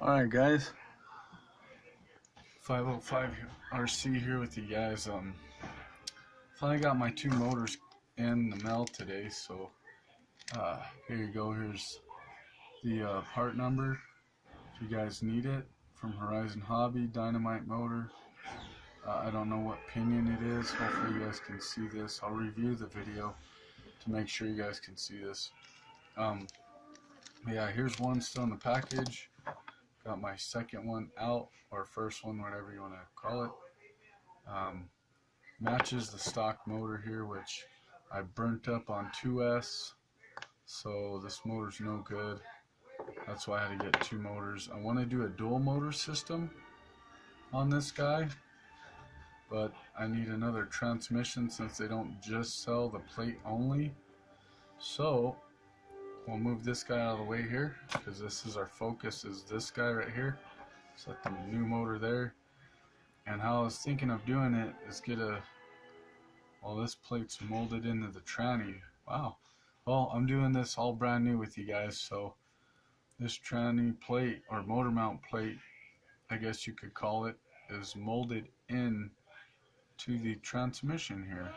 Alright guys, 505 RC here with you guys. Finally got my two motors in the mail today, so here you go. Here's the part number if you guys need it, from Horizon Hobby. Dynamite motor. I don't know what pinion it is. Hopefully you guys can see this. I'll review the video to make sure you guys can see this. Yeah, here's one still in the package. Got my second one out, or first one, whatever you want to call it. Matches the stock motor here, which I burnt up on 2S, so this motor's no good. That's why I had to get two motors. I want to do a dual motor system on this guy, but I need another transmission since they don't just sell the plate only. So we'll move this guy out of the way here, because this is our focus, is this guy right here. Set the new motor there. And how I was thinking of doing it is get well, this plate's molded into the tranny. Wow. Well, I'm doing this all brand new with you guys, so this tranny plate, or motor mount plate, I guess you could call it, is molded in to the transmission here.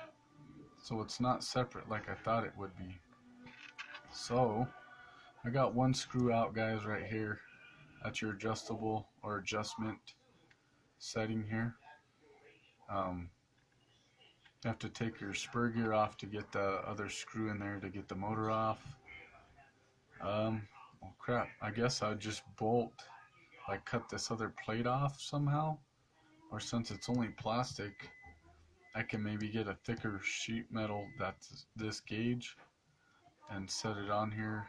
So it's not separate like I thought it would be. So I got one screw out, guys, right here. That's your adjustable or adjustment setting here. You have to take your spur gear off to get the other screw in there to get the motor off. Well, crap, I guess I'd just bolt, like cut this other plate off somehow, or since it's only plastic, I can maybe get a thicker sheet metal that's this gauge and set it on here.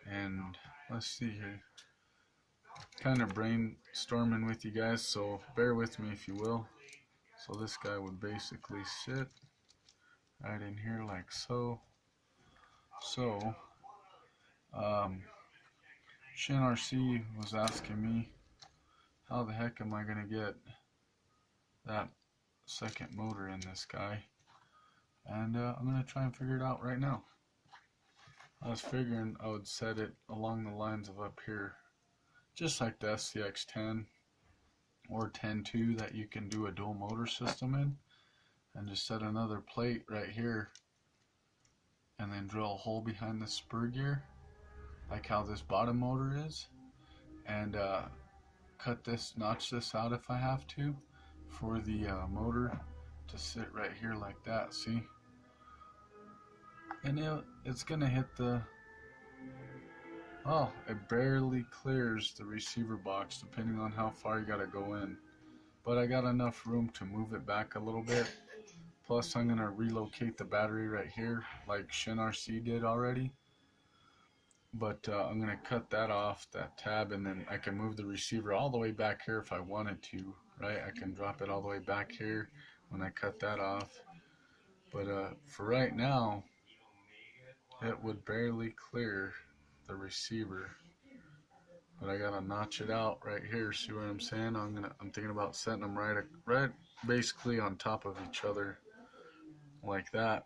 And let's see here, kind of brainstorming with you guys, so bear with me if you will. So this guy would basically sit right in here like so. So Shin RC was asking me, how the heck am I gonna get that second motor in this guy? And I'm gonna try and figure it out right now. I was figuring I would set it along the lines of up here, just like the ECX 10 or 10.2 that you can do a dual motor system in, and just set another plate right here and then drill a hole behind the spur gear like how this bottom motor is, and cut this, notch this out if I have to, for the motor to sit right here like that, see? And it's gonna hit the, oh, it barely clears the receiver box depending on how far you gotta go in. But I got enough room to move it back a little bit. Plus I'm gonna relocate the battery right here like Shin RC did already. But I'm gonna cut that off, that tab, and then I can move the receiver all the way back here if I wanted to, right? I can drop it all the way back here when I cut that off. But for right now, it would barely clear the receiver, but I gotta notch it out right here. See what I'm saying? I'm thinking about setting them right basically on top of each other like that,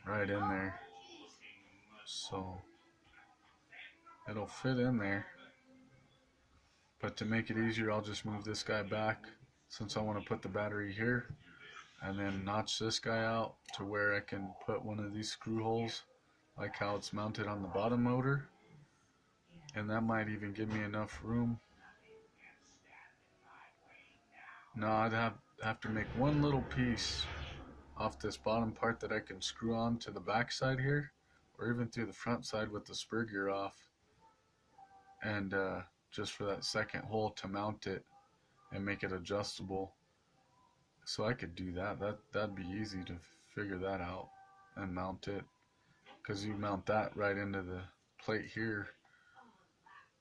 right in there, so it'll fit in there. But to make it easier, I'll just move this guy back, since I want to put the battery here, and then notch this guy out to where I can put one of these screw holes like how it's mounted on the bottom motor, and that might even give me enough room. No, I'd have to make one little piece off this bottom part that I can screw on to the back side here, or even through the front side with the spur gear off, and just for that second hole to mount it and make it adjustable. So I could do that. That'd be easy to figure that out and mount it, because you mount that right into the plate here.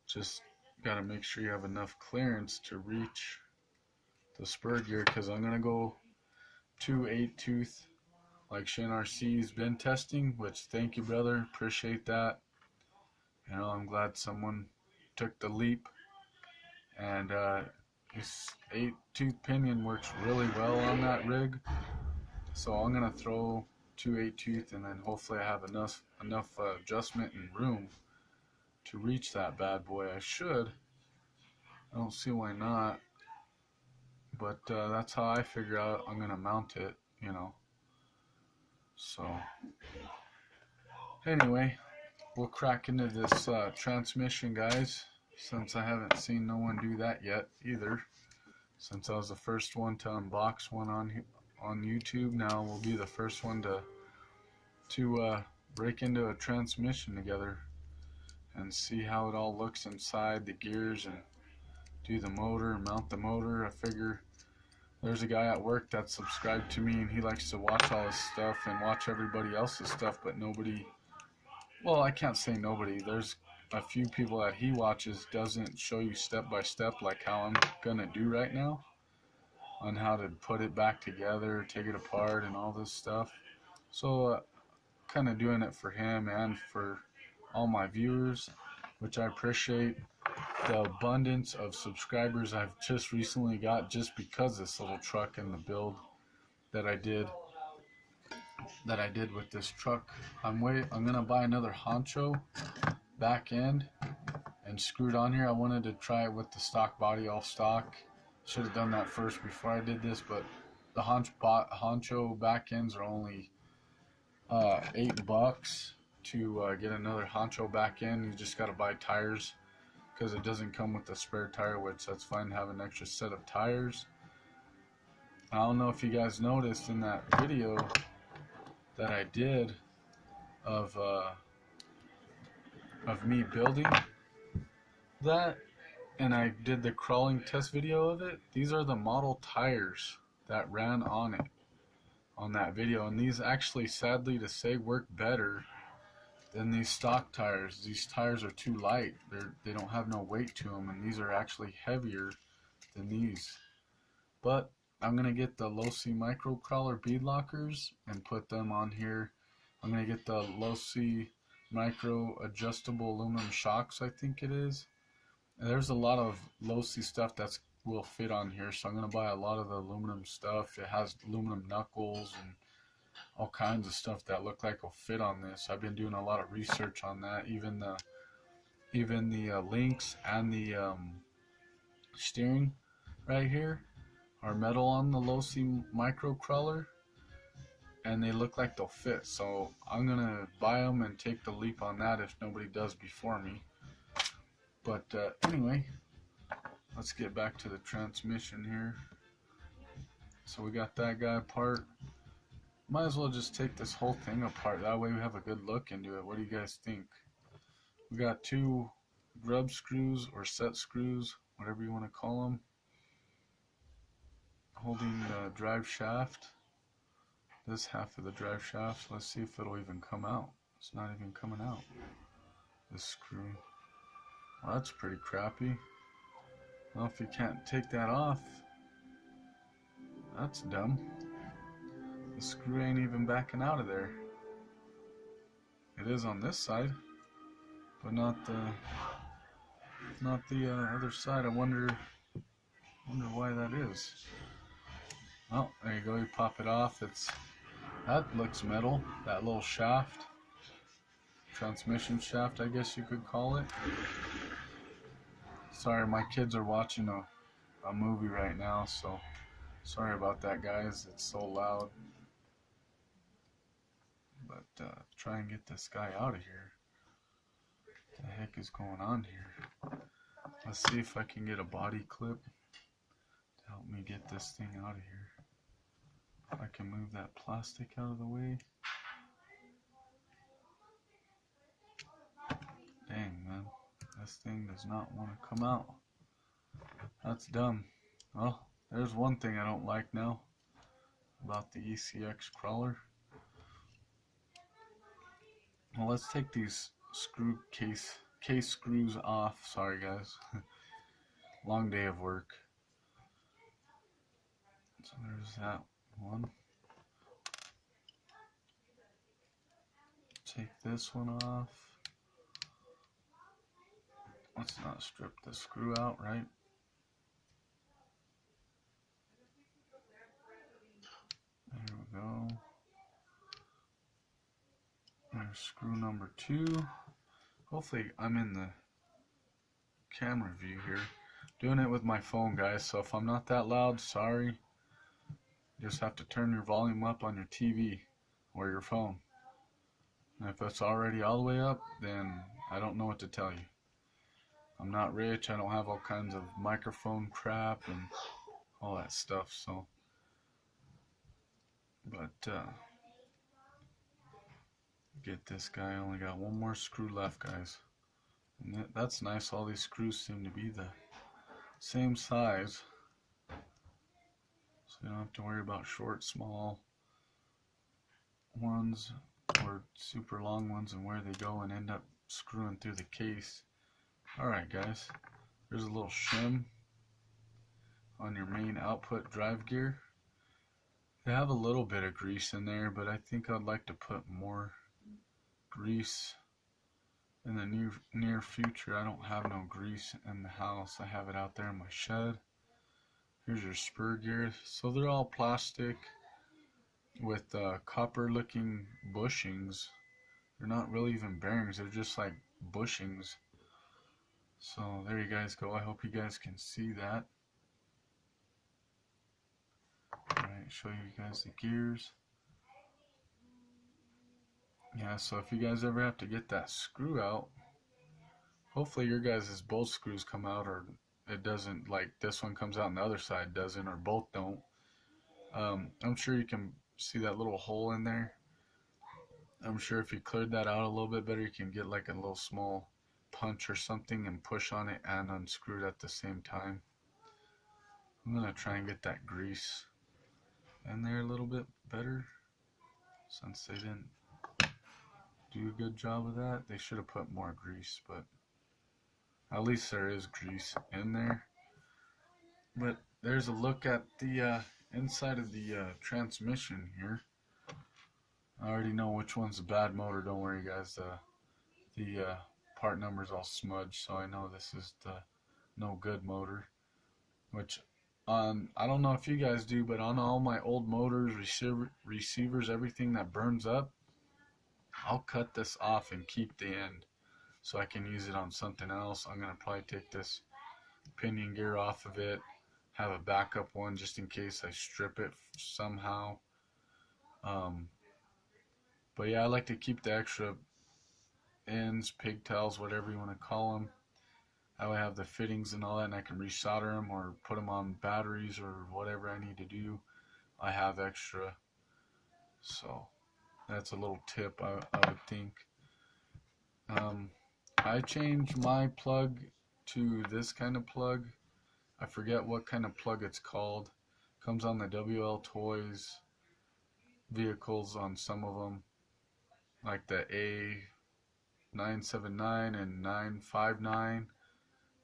Just got to make sure you have enough clearance to reach the spur gear, because I'm going to go 2 8-tooth like Shin RC's been testing, which thank you, brother, appreciate that. You know, I'm glad someone took the leap, and this 8-tooth pinion works really well on that rig. So I'm going to throw 2 8-tooth, and then hopefully I have enough adjustment and room to reach that bad boy. I should. I don't see why not. But that's how I figure out I'm gonna mount it, you know. So anyway, we'll crack into this transmission, guys, since I haven't seen no one do that yet either. Since I was the first one to unbox one on YouTube, now we'll be the first one to break into a transmission together and see how it all looks inside the gears and do the motor, mount the motor. I figure there's a guy at work that's subscribed to me and he likes to watch all this stuff and watch everybody else's stuff, but nobody, well, I can't say nobody, there's a few people that he watches doesn't show you step by step like how I'm gonna do right now on how to put it back together, take it apart and all this stuff. So kind of doing it for him and for all my viewers, which I appreciate the abundance of subscribers I've just recently got just because this little truck and the build that I did with this truck. I'm gonna buy another honcho back end and screwed on here. I wanted to try it with the stock body, all stock. Should have done that first before I did this, but the honcho back ends are only $8 to get another honcho back end. You just got to buy tires because it doesn't come with a spare tire, which that's fine to have an extra set of tires. I don't know if you guys noticed in that video that I did of me building that, and I did the crawling test video of it. These are the model tires that ran on it on that video, and these actually, sadly to say, work better than these stock tires. These tires are too light. They don't have no weight to them, and these are actually heavier than these. But I'm gonna get the low-C micro crawler bead lockers and put them on here. I'm gonna get the low-C micro adjustable aluminum shocks, I think it is. And there's a lot of low-C stuff that will fit on here, so I'm gonna buy a lot of the aluminum stuff. It has aluminum knuckles and all kinds of stuff that look like will fit on this. I've been doing a lot of research on that. Even the links and the steering right here are metal on the low-C micro crawler, and they look like they'll fit. So I'm gonna buy them and take the leap on that if nobody does before me. But anyway, let's get back to the transmission here. So we got that guy apart. Might as well just take this whole thing apart. That way we have a good look into it. What do you guys think? We got 2 grub screws or set screws, whatever you want to call them, holding the drive shaft. This half of the drive shaft. Let's see if it'll even come out. It's not even coming out. This screw. Well, that's pretty crappy. Well, if you can't take that off, that's dumb. The screw ain't even backing out of there. It is on this side, but not the other side. I wonder why that is. Oh, there you go. You pop it off. That looks metal. That little shaft, transmission shaft, I guess you could call it. Sorry, my kids are watching a movie right now, so sorry about that, guys. It's so loud. But try and get this guy out of here. What the heck is going on here? Let's see if I can get a body clip to help me get this thing out of here. If I can move that plastic out of the way. Dang, man. This thing does not want to come out. That's dumb. Well, there's one thing I don't like now about the ECX crawler. Well, let's take these screw case screws off. Sorry, guys. Long day of work. So there's that one. Take this one off. Let's not strip the screw out, right? There we go. There's screw number 2. Hopefully I'm in the camera view here. Doing it with my phone, guys, so if I'm not that loud, sorry. You just have to turn your volume up on your TV or your phone. And if it's already all the way up, then I don't know what to tell you. I'm not rich, I don't have all kinds of microphone crap and all that stuff, so. But, get this guy, I only got one more screw left, guys. And that's nice, all these screws seem to be the same size. So you don't have to worry about short, small ones or super long ones and where they go and end up screwing through the case. Alright guys, there's a little shim on your main output drive gear. They have a little bit of grease in there, but I think I'd like to put more grease in the near future. I don't have no grease in the house. I have it out there in my shed. Here's your spur gear. So they're all plastic with copper looking bushings. They're not really even bearings, they're just like bushings. So there you guys go. I hope you guys can see that. Alright, show you guys the gears. Yeah, so if you guys ever have to get that screw out, hopefully your guys' both screws come out, or it doesn't, like this one comes out and the other side doesn't, or both don't. I'm sure you can see that little hole in there. I'm sure if you cleared that out a little bit better, you can get like a little small punch or something and push on it and unscrew it at the same time. I'm going to try and get that grease in there a little bit better, since they didn't do a good job of that. They should have put more grease, but at least there is grease in there. But there's a look at the inside of the transmission here. I already know which one's a bad motor, don't worry guys. The part number's all smudged, so I know this is the no good motor. Which I don't know if you guys do, but on all my old motors, receivers, everything that burns up, I'll cut this off and keep the end so I can use it on something else. I'm gonna probably take this pinion gear off of it, have a backup one just in case I strip it somehow. But yeah, I like to keep the extra ends, pigtails, whatever you want to call them. I would have the fittings and all that, and I can resolder them or put them on batteries or whatever I need to do. I have extra, so that's a little tip I would think. I changed my plug to this kind of plug. I forget what kind of plug it's called. Comes on the WL Toys vehicles on some of them, like the A979 and 959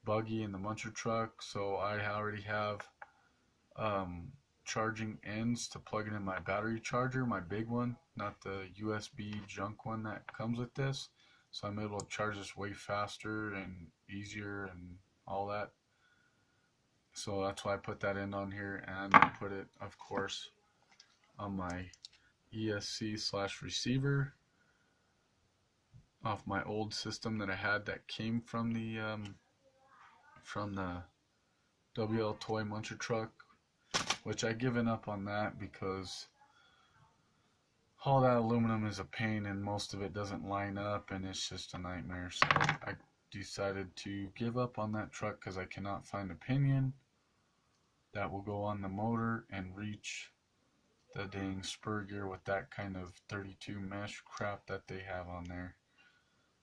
buggy and the muncher truck. So I already have charging ends to plug it in my battery charger, my big one, not the USB junk one that comes with this. So I'm able to charge this way faster and easier and all that. So that's why I put that end on here, and I put it, of course, on my ESC/receiver off my old system that I had that came from the WL Toy Muncher truck, which I given up on that because all that aluminum is a pain and most of it doesn't line up and it's just a nightmare. So I decided to give up on that truck because I cannot find a pinion that will go on the motor and reach the dang spur gear with that kind of 32 mesh crap that they have on there.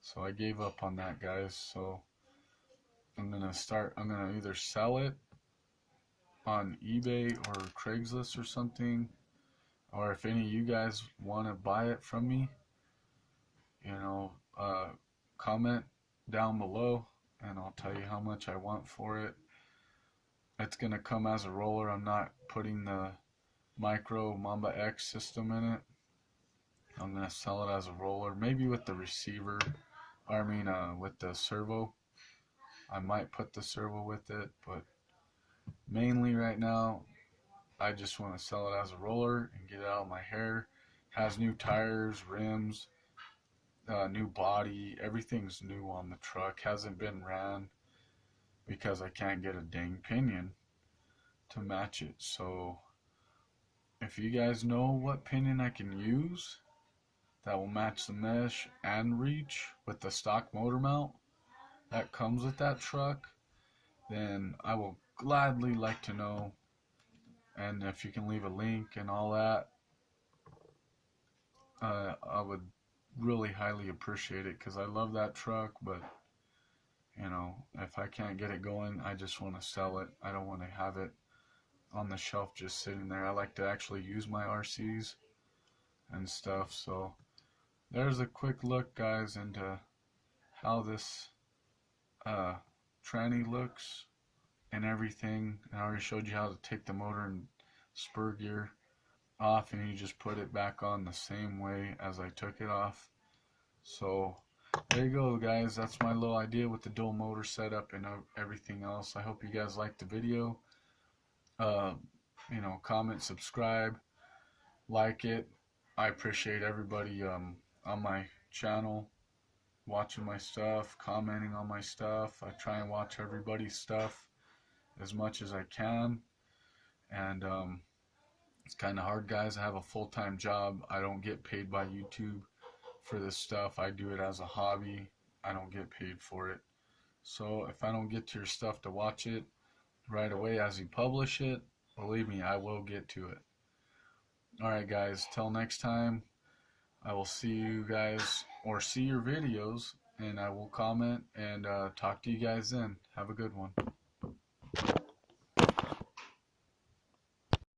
So I gave up on that, guys. So I'm gonna either sell it on eBay or Craigslist or something, or if any of you guys want to buy it from me, you know, comment down below and I'll tell you how much I want for it. It's gonna come as a roller. I'm not putting the micro Mamba X system in it. I'm gonna sell it as a roller, maybe with the receiver, or I mean with the servo. I might put the servo with it, but mainly right now I just want to sell it as a roller and get it out of my hair. Has new tires, rims, new body, everything's new on the truck. Hasn't been ran because I can't get a dang pinion to match it. So if you guys know what pinion I can use that will match the mesh and reach with the stock motor mount that comes with that truck, then I will gladly like to know. And if you can leave a link and all that, I would really highly appreciate it, because I love that truck. But you know, if I can't get it going, I just want to sell it. I don't want to have it on the shelf just sitting there. I like to actually use my RCs and stuff. So there's a quick look, guys, into how this tranny looks and everything. I already showed you how to take the motor and spur gear off, and you just put it back on the same way as I took it off. So there you go, guys. That's my little idea with the dual motor setup and everything else. I hope you guys liked the video. You know, comment, subscribe, like it. I appreciate everybody on my channel watching my stuff, commenting on my stuff. I try and watch everybody's stuff as much as I can. And it's kind of hard, guys. I have a full-time job. I don't get paid by YouTube for this stuff. I do it as a hobby. I don't get paid for it. So if I don't get to your stuff to watch it right away as you publish it, believe me, I will get to it. Alright, guys, till next time, I will see you guys, or see your videos, and I will comment and talk to you guys then. Have a good one.